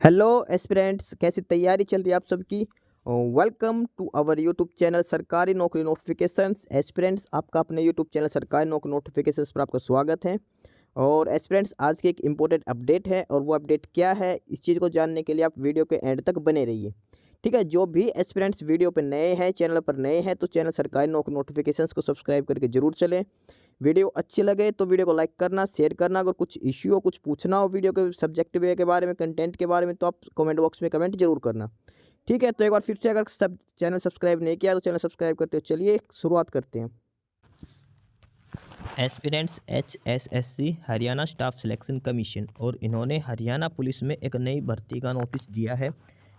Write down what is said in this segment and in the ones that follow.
Hello aspirants, कैसी तैयारी चल रही है आप सबकी। Welcome to our YouTube channel सरकारी नौकरी नोटिफिकेशंस। एस्पिरेंट्स, आपका अपने यूट्यूब चैनल सरकारी नौकरी नोटिफिकेशंस पर आपका स्वागत है। और एस्पिरेंट्स, आज की एक इम्पोर्टेंट अपडेट है और वो अपडेट क्या है, इस चीज़ को जानने के लिए आप वीडियो के एंड तक बने रहिए। ठीक है, जो भी एस्पिरेंट्स वीडियो पर नए हैं, चैनल पर नए हैं, तो चैनल सरकारी नौकरी नोटिफिकेशंस को सब्सक्राइब करके जरूर चलें। वीडियो अच्छी लगे तो वीडियो को लाइक करना, शेयर करना। अगर कुछ इश्यू हो, कुछ पूछना हो वीडियो के सब्जेक्ट वे के बारे में, कंटेंट के बारे में, तो आप कमेंट बॉक्स में कमेंट जरूर करना। ठीक है, तो एक बार फिर से, अगर सब चैनल सब्सक्राइब नहीं किया तो चैनल सब्सक्राइब करते हो। चलिए शुरुआत करते हैं। Aspirants HSSC Haryana staff selection commission, और इन्होंने हरियाणा पुलिस में एक नई भर्ती का नोटिस दिया है,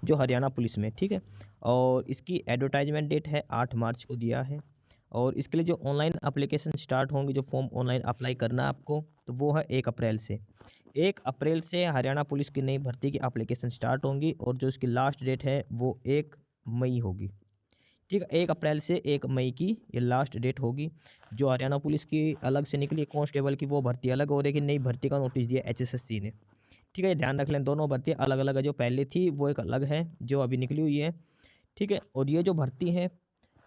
जो हरियाणा पुलिस में, ठीक है। और इसकी एडवर्टाइजमेंट डेट है 8 मार्च को दिया है। और इसके लिए जो ऑनलाइन एप्लीकेशन स्टार्ट होंगे, जो फॉर्म ऑनलाइन अप्लाई करना है आपको, तो वो है 1 अप्रैल से। 1 अप्रैल से हरियाणा पुलिस की नई भर्ती की एप्लीकेशन स्टार्ट होंगी, और जो इसकी लास्ट डेट है वो 1 मई होगी। ठीक है, 1 अप्रैल से 1 मई की ये लास्ट डेट होगी। जो हरियाणा पुलिस की अलग से निकली कांस्टेबल की, वो भर्ती अलग, और एक नई भर्ती का नोटिस दिया HSSC ने। ठीक है, ये ध्यान रख लें, दोनों भर्तियाँ अलग अलग है। जो पहले थी वो एक अलग है, जो अभी निकली हुई है। ठीक है, और ये जो भर्ती है,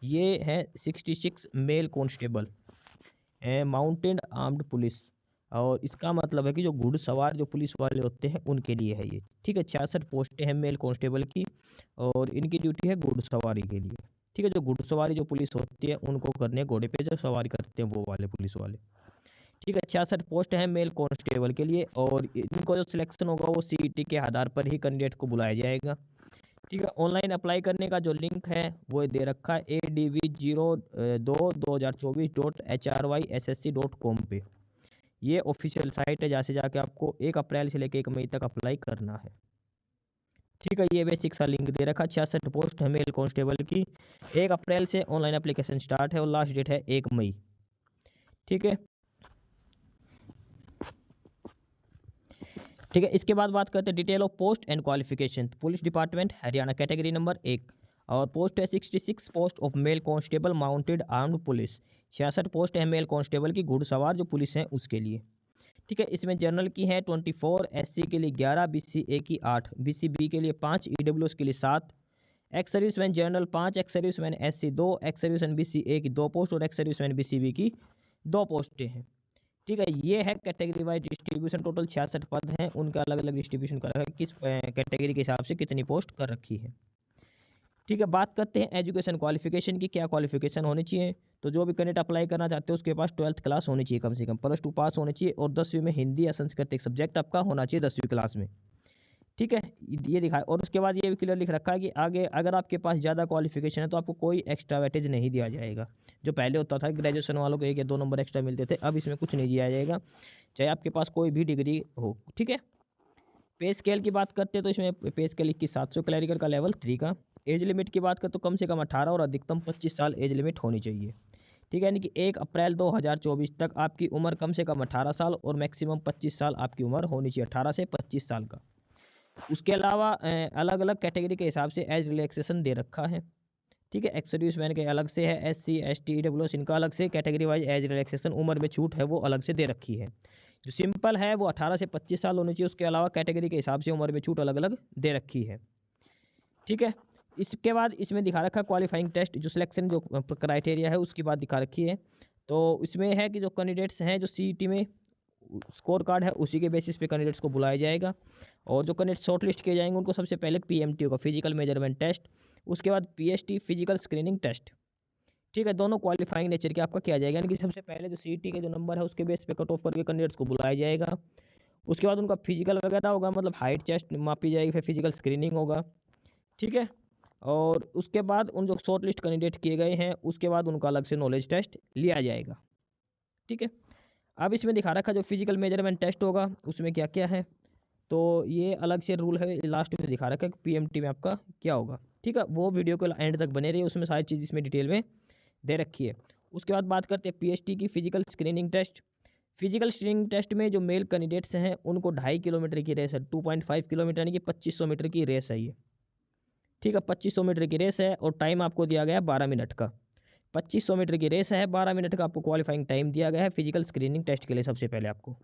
ये है 66 mail constable mounted armed police. और इसका मतलब है कि जो घुड़सवार जो पुलिस वाले होते हैं उनके लिए है ये। ठीक है, 66 पोस्टें हैं मेल कांस्टेबल की, और इनकी ड्यूटी है घुड़सवारी के लिए। ठीक है, जो घुड़सवारी जो पुलिस होती है उनको करने, घोड़े पे जो सवारी करते हैं वो वाले पुलिस वाले। ठीक है, 66 पोस्ट है मेल कांस्टेबल के लिए, और इनको जो सिलेक्शन होगा वो CET के आधार पर ही कैंडिडेट को बुलाया जाएगा। ठीक है, ऑनलाइन अप्लाई करने का जो लिंक है वो दे रखा है adv022024.hryssc.com पे। ये ऑफिशियल साइट है, जहाँ से जाके आपको 1 अप्रैल से लेकर 1 मई तक अप्लाई करना है। ठीक है, ये बेसिक सा लिंक दे रखा। 66 पोस्ट है मेल कांस्टेबल की। 1 अप्रैल से ऑनलाइन एप्लीकेशन स्टार्ट है, और लास्ट डेट है 1 मई। ठीक है, ठीक है। इसके बाद बात करते हैं detail of post and qualification. Police department Haryana, category number 1, और पोस्ट है 66 post of male constable mounted armed police. 66 post है मेल कांस्टेबल की, घुड़सवार जो पुलिस है उसके लिए। ठीक है, इसमें जनरल की है 24, SC के लिए 11, BCA की 8, BCB के लिए 5, EWS के लिए 7, ex serviceman general 5, ex serviceman SC 2, ex serviceman BCA की 2 पोस्ट, और एक्स सर्विसमैन BCB की 2 पोस्टें हैं। ठीक है, ये है कैटेगरी वाइज डिस्ट्रीब्यूशन। टोटल 66 पद हैं, उनका अलग अलग डिस्ट्रीब्यूशन कर रखा है, किस कैटेगरी के हिसाब से कितनी पोस्ट कर रखी है। ठीक है, बात करते हैं एजुकेशन क्वालिफिकेशन की, क्या क्वालिफिकेशन होनी चाहिए। तो जो भी कैंडिडेट अप्लाई करना चाहते हो उसके पास 12th क्लास होनी चाहिए, कम से कम +2 पास होनी चाहिए, और 10वीं में हिंदी या संस्कृत एक सब्जेक्ट आपका होना चाहिए 10वीं क्लास में। ठीक है, ये दिखा, और उसके बाद ये भी क्लियर लिख रखा है कि आगे अगर आपके पास ज़्यादा क्वालिफिकेशन है तो आपको कोई एक्स्ट्रा वेटेज नहीं दिया जाएगा। जो पहले होता था ग्रेजुएशन वालों को 1 या 2 नंबर एक्स्ट्रा मिलते थे, अब इसमें कुछ नहीं दिया जाएगा, चाहे आपके पास कोई भी डिग्री हो। ठीक है, पे स्केल की बात करते हैं तो इसमें पे स्केल 21,700 क्लैरिकल का लेवल 3 का। एज लिमिट की बात करें तो कम से कम 18 और अधिकतम 25 साल एज लिमिट होनी चाहिए। ठीक है, यानी कि 1 अप्रैल 2024 तक आपकी उम्र कम से कम 18 साल और मैक्सिमम 25 साल आपकी उम्र होनी चाहिए, 18 से 25 साल का। उसके अलावा अलग अलग कैटेगरी के हिसाब से एज रिलैक्सेशन दे रखा है। ठीक है, एक्स सर्विसमैन के अलग से है, SC ST EWS इनका अलग से कैटेगरी वाइज एज रिलैक्सेशन उम्र में छूट है वो अलग से दे रखी है। जो सिंपल है वो 18 से 25 साल होनी चाहिए, उसके अलावा कैटेगरी के हिसाब से उम्र में छूट अलग अलग दे रखी है। ठीक है, इसके बाद इसमें दिखा रखा है क्वालिफाइंग टेस्ट, जो सिलेक्शन जो क्राइटेरिया है उसकी बात दिखा रखी है। तो इसमें है कि जो कैंडिडेट्स हैं, जो CET में स्कोर कार्ड है उसी के बेसिस पे कैंडिडेट्स को बुलाया जाएगा, और जो कैंडिडेट शॉर्ट लिस्ट किए जाएंगे उनको सबसे पहले PMT होगा, फिजिकल मेजरमेंट टेस्ट, उसके बाद PST फिजिकल स्क्रीनिंग टेस्ट। ठीक है, दोनों क्वालिफाइंग नेचर के आपका किया जाएगा, यानी कि सबसे पहले जो CET के जो नंबर है उसके बेस पे कट ऑफ करके कैंडिडेट्स को बुलाया जाएगा। उसके बाद उनका फिजिकल वगैरह होगा, मतलब हाइट चेस्ट मापी जाएगी, फिर फिजिकल स्क्रीनिंग होगा। ठीक है, और उसके बाद उन जो शॉर्ट लिस्ट कैंडिडेट किए गए हैं उसके बाद उनका अलग से नॉलेज टेस्ट लिया जाएगा। ठीक है, अब इसमें दिखा रखा जो फिजिकल मेजरमेंट टेस्ट होगा उसमें क्या क्या है, तो ये अलग से रूल है, लास्ट में दिखा रखा है कि PMT में आपका क्या होगा। ठीक है, वो वीडियो को एंड तक बने रहिए, उसमें सारी चीज़ इसमें डिटेल में दे रखी है। उसके बाद बात करते हैं PST की, physical screening test. Physical screening test में जो मेल कैंडिडेट्स हैं उनको 2.5 किलोमीटर की रेस है, 2.5 किलोमीटर यानी कि 2500 मीटर की रेस है ये। ठीक है, 2500 मीटर की रेस है, और टाइम आपको दिया गया है 12 मिनट का। 2500 मीटर की रेस है, 12 मिनट का आपको क्वालिफाइंग टाइम दिया गया है फिजिकल स्क्रीनिंग टेस्ट के लिए सबसे पहले आपको।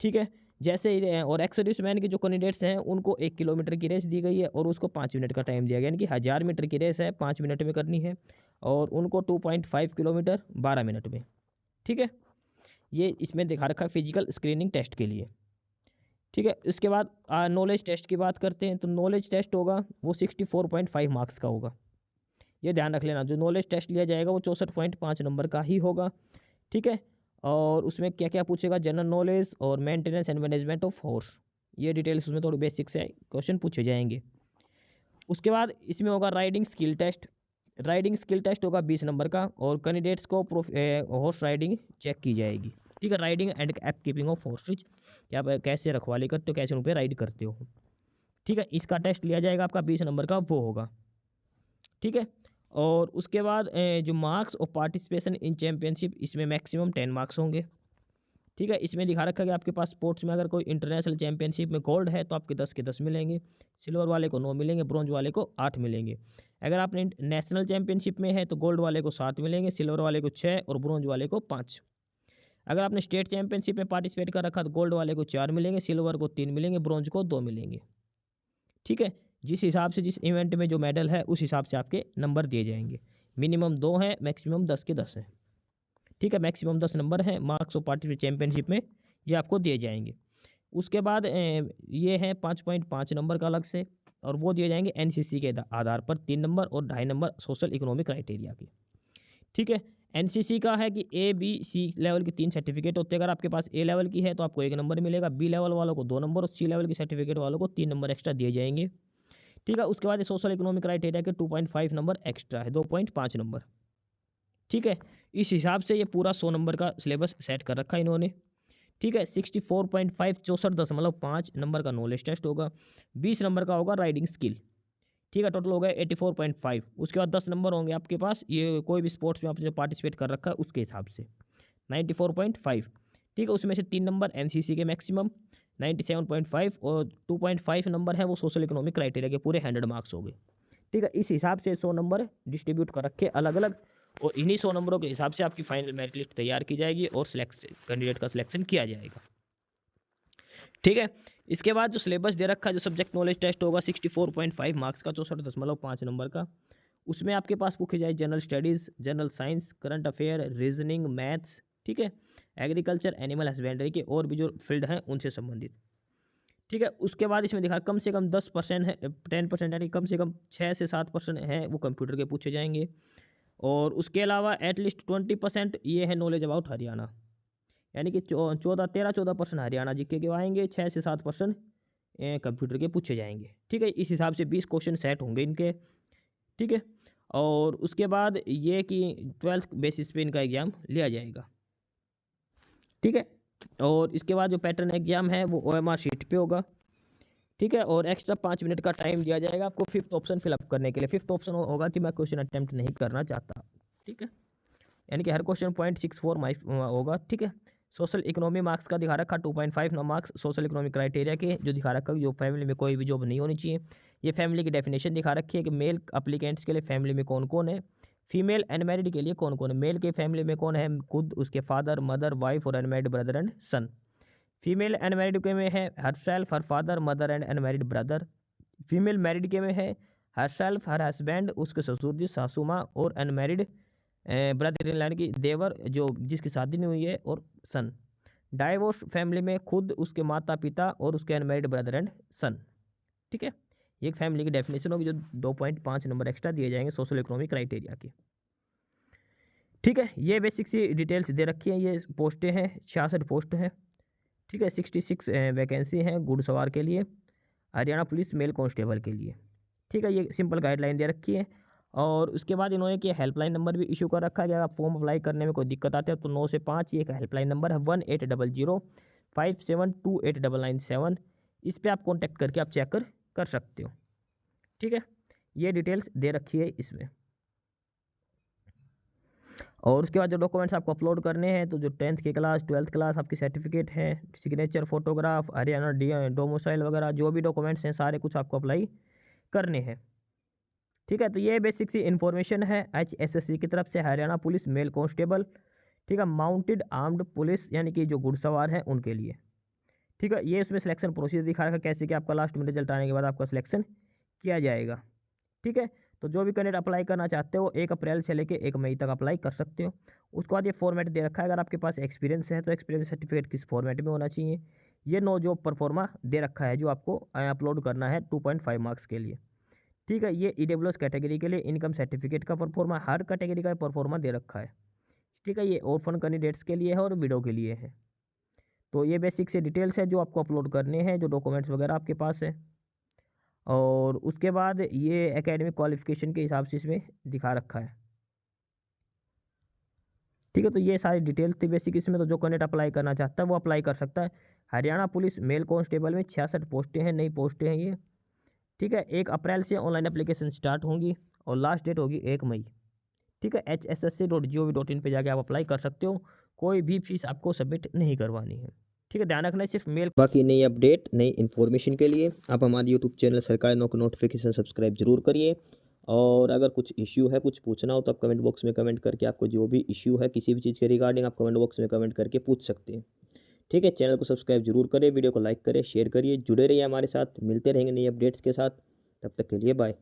ठीक है, जैसे और एक्स सर्विसमैन के जो कैंडिडेट्स हैं उनको 1 किलोमीटर की रेस दी गई है और उसको 5 मिनट का टाइम दिया गया, यानी कि 1000 मीटर की रेस है 5 मिनट में करनी है और उनको 2.5 किलोमीटर 12 मिनट में। ठीक है, ये इसमें दिखा रखा है फिजिकल स्क्रीनिंग टेस्ट के लिए। ठीक है, इसके बाद नॉलेज टेस्ट की बात करते हैं। तो नॉलेज टेस्ट होगा वो 64.5 मार्क्स का होगा, ये ध्यान रख लेना। जो नॉलेज टेस्ट लिया जाएगा वो 64.5 नंबर का ही होगा। ठीक है, और उसमें क्या क्या पूछेगा, जनरल नॉलेज और maintenance and management of force, ये डिटेल्स उसमें थोड़ी बेसिक से क्वेश्चन पूछे जाएंगे। उसके बाद इसमें होगा riding skill test. Riding skill test होगा 20 नंबर का और कैंडिडेट्स को हॉर्स राइडिंग चेक की जाएगी। ठीक है, riding and app keeping of horse's, कि आप कैसे रखवाली करते हो, कैसे उन पर राइड करते हो। ठीक है, इसका टेस्ट लिया जाएगा आपका 20 नंबर का, वो होगा। ठीक है, और उसके बाद जो marks of participation in championship, इसमें मैक्सिमम 10 मार्क्स होंगे। ठीक है, इसमें दिखा रखा है कि आपके पास स्पोर्ट्स में अगर कोई इंटरनेशनल चैंपियनशिप में गोल्ड है तो आपके 10 के 10 मिलेंगे, सिल्वर वाले को 9 मिलेंगे, ब्रॉन्ज वाले को 8 मिलेंगे। अगर आपने नेशनल चैंपियनशिप में है तो गोल्ड वाले को 7 मिलेंगे, सिल्वर वाले को 6 और ब्रॉन्ज वाले को 5। अगर आपने स्टेट चैंपियनशिप में पार्टिसिपेट कर रखा तो गोल्ड वाले को 4 मिलेंगे, सिल्वर को 3 मिलेंगे, ब्रॉन्ज को 2 मिलेंगे। ठीक है, जिस हिसाब से जिस इवेंट में जो मेडल है उस हिसाब से आपके नंबर दिए जाएंगे। मिनिमम 2 हैं, मैक्सिमम 10 के 10 हैं। ठीक है, मैक्सिमम 10 नंबर हैं मार्क्स ऑफ पार्टिसिपेट चैंपियनशिप में, ये आपको दिए जाएंगे। उसके बाद ये है 5.5 नंबर का अलग से, और वो दिए जाएंगे एनसीसी के आधार पर 3 नंबर और 2.5 नंबर सोशल इकोनॉमिक क्राइटेरिया के। ठीक है, एनसीसी का है कि ए बी सी लेवल की 3 सर्टिफिकेट होते हैं। अगर आपके पास ए लेवल की है तो आपको 1 नंबर मिलेगा, बी लेवल वालों को 2 नंबर और सी लेवल की सर्टिफिकेट वालों को 3 नंबर एक्स्ट्रा दिए जाएंगे। ठीक है, उसके बाद सोशल इकोनॉमिक क्राइटेरिया के 2.5 नंबर एक्स्ट्रा है, 2.5 नंबर। ठीक है, इस हिसाब से ये पूरा 100 नंबर का सिलेबस सेट कर रखा है इन्होंने। ठीक है, 64.5 64.5 नंबर का नॉलेज टेस्ट होगा, 20 नंबर का होगा राइडिंग स्किल। ठीक है, टोटल हो गया 84.5। उसके बाद 10 नंबर होंगे आपके पास, ये कोई भी स्पोर्ट्स में आपने जो पार्टिसिपेट कर रखा है उसके हिसाब से 94.5। ठीक है, उसमें से 3 नंबर एनसीसी के मैक्सिमम 97.5 और 2.5 नंबर है वो सोशल इकोनॉमिक क्राइटेरिया के पूरे 100 मार्क्स हो गए। ठीक है, इस हिसाब से 100 नंबर डिस्ट्रीब्यूट कर रखे अलग अलग, और इन्हीं 100 नंबरों के हिसाब से आपकी फाइनल मेरिट लिस्ट तैयार की जाएगी और कैंडिडेट का सिलेक्शन किया जाएगा। ठीक है, इसके बाद जो सिलेबस दे रखा है, जो सब्जेक्ट नॉलेज टेस्ट होगा 64.5 मार्क्स का, 64.5 नंबर का, उसमें आपके पास पूछी जाए general studies, general science, current affair, reasoning, maths. ठीक है, एग्रीकल्चर, एनिमल हस्बेंड्री के और भी जो फील्ड हैं उनसे संबंधित। ठीक है, उसके बाद इसमें दिखा कम से कम 10% है, 10% यानी कम से कम 6 से 7% हैं वो कंप्यूटर के पूछे जाएंगे, और उसके अलावा एटलीस्ट 20% ये है नॉलेज अबाउट हरियाणा, यानी कि 14% हरियाणा जीके के आएंगे, 6 से 7% कंप्यूटर के पूछे जाएंगे। ठीक है, इस हिसाब से 20 क्वेश्चन सेट होंगे इनके। ठीक है, और उसके बाद ये कि 12th बेसिस पे इनका एग्ज़ाम लिया जाएगा। ठीक है, और इसके बाद जो पैटर्न एग्जाम है वो OMR शीट पे होगा। ठीक है, और एक्स्ट्रा 5 मिनट का टाइम दिया जाएगा आपको 5th ऑप्शन फिलअप करने के लिए। 5th ऑप्शन होगा कि मैं क्वेश्चन अटेम्प्ट नहीं करना चाहता। ठीक है, यानी कि हर क्वेश्चन 0.64 मार्क्स होगा। ठीक है, सोशल इकोनॉमी मार्क्स का दिखा रखा 2.5 मार्क्स सोशल इकोनॉमिक क्राइटेरिया के, जो दिखा रखा जो फैमिली में कोई भी जॉब नहीं होनी चाहिए। ये फैमिली की डेफिनेशन दिखा रखी है कि मेल अप्लीकेंट्स के लिए फैमिली में कौन कौन है, फीमेल अनमैरिड के लिए कौन कौन है। मेल के फैमिली में कौन है, खुद, उसके फादर, मदर, वाइफ और unmarried brother and son. Female unmarried के में है her self, her father, mother and unmarried brother. Female married के में है हर सेल्फ, हर हस्बैंड, उसके ससुर जी, सासू माँ और अनमैरिड ब्रदर इन यानी कि देवर जो जिसकी शादी नहीं हुई है, और सन। डाइवोर्स फैमिली में खुद, उसके माता पिता और उसके अनमैरिड ब्रदर एंड सन। ठीक है, ये एक फैमिली की डेफिनेशन होगी जो 2.5 नंबर एक्स्ट्रा दिए जाएंगे सोशल इकोनॉमिक क्राइटेरिया के। ठीक है, ये बेसिक सी डिटेल्स दे रखी हैं। ये पोस्टें हैं, 66 पोस्ट हैं। ठीक है, 66 वैकेंसी हैं घुड़सवार के लिए, हरियाणा पुलिस मेल कांस्टेबल के लिए। ठीक है, ये सिंपल गाइडलाइन दे रखी है। और उसके बाद इन्होंने कि हेल्पलाइन नंबर भी इशू कर रखा है कि अगर आप फॉर्म अप्लाई करने में कोई दिक्कत आती है तो 9 से 5 ये एक हेल्पलाइन नंबर है 180057289997। इस पर आप कॉन्टैक्ट करके आप चेक कर सकते हो। ठीक है, ये डिटेल्स दे रखी है इसमें। और उसके बाद जो डॉक्यूमेंट्स आपको अपलोड करने हैं, तो जो 10th की क्लास, 12th क्लास, आपकी सर्टिफिकेट है, सिग्नेचर, फोटोग्राफ, हरियाणा डोमिसाइल वगैरह जो भी डॉक्यूमेंट्स हैं सारे कुछ आपको अप्लाई करने हैं। ठीक है, तो ये बेसिक सी इन्फॉर्मेशन है HSSC की तरफ से हरियाणा पुलिस मेल कांस्टेबल। ठीक है, माउंटेड आर्म्ड पुलिस यानी कि जो घुड़सवार हैं उनके लिए। ठीक है, ये इसमें सिलेक्शन प्रोसीजर दिखा रखा है कैसे कि आपका लास्ट में रिजल्ट आने के बाद आपका सिलेक्शन किया जाएगा। ठीक है, तो जो भी कैंडिडेट अप्लाई करना चाहते हो 1 अप्रैल से लेके 1 मई तक अप्लाई कर सकते हो। उसके बाद ये फॉर्मेट दे रखा है, अगर आपके पास एक्सपीरियंस है तो एक्सपीरियंस सर्टिफिकेट किस फॉर्मेट में होना चाहिए। ये नो जॉब परफॉर्मा दे रखा है जो आपको अपलोड करना है 2.5 मार्क्स के लिए। ठीक है, ये ईडब्ल्यूएस कैटेगरी के लिए इनकम सर्टिफिकेट का परफॉर्मा, हर कैटेगरी का परफॉर्मा दे रखा है। ठीक है, ये ऑर्फन कैंडिडेट्स के लिए है और विडो के लिए है। तो ये बेसिक से डिटेल्स है जो आपको अपलोड करने हैं, जो डॉक्यूमेंट्स वगैरह आपके पास है। और उसके बाद ये एकेडमिक क्वालिफिकेशन के हिसाब से इसमें दिखा रखा है। ठीक है, तो ये सारी डिटेल्स थी बेसिक इसमें। तो जो कैंडिडेट अप्लाई करना चाहता है वो अप्लाई कर सकता है। हरियाणा पुलिस मेल कांस्टेबल में 66 पोस्टें हैं, नई पोस्टें हैं ये। ठीक है, 1 अप्रैल से ऑनलाइन एप्लीकेशन स्टार्ट होंगी और लास्ट डेट होगी 1 मई। ठीक है, hssc.gov.in पे जाके आप अप्लाई कर सकते हो। कोई भी फीस आपको सबमिट नहीं करवानी है। ठीक है, ध्यान रखना है सिर्फ मेल। बाकी नई अपडेट नई इन्फॉर्मेशन के लिए आप हमारे यूट्यूब चैनल सरकारी नौकरी नोटिफिकेशन सब्सक्राइब जरूर करिए। और अगर कुछ इश्यू है, कुछ पूछना हो तो आप कमेंट बॉक्स में कमेंट करके आपको जो भी इश्यू है किसी भी चीज़ के रिगार्डिंग आप कमेंट बॉक्स में कमेंट करके पूछ सकते हैं। ठीक है, चैनल को सब्सक्राइब जरूर करें, वीडियो को लाइक करें, शेयर करिए, जुड़े रहिए हमारे साथ, मिलते रहेंगे नई अपडेट्स के साथ। तब तक के लिए बाय।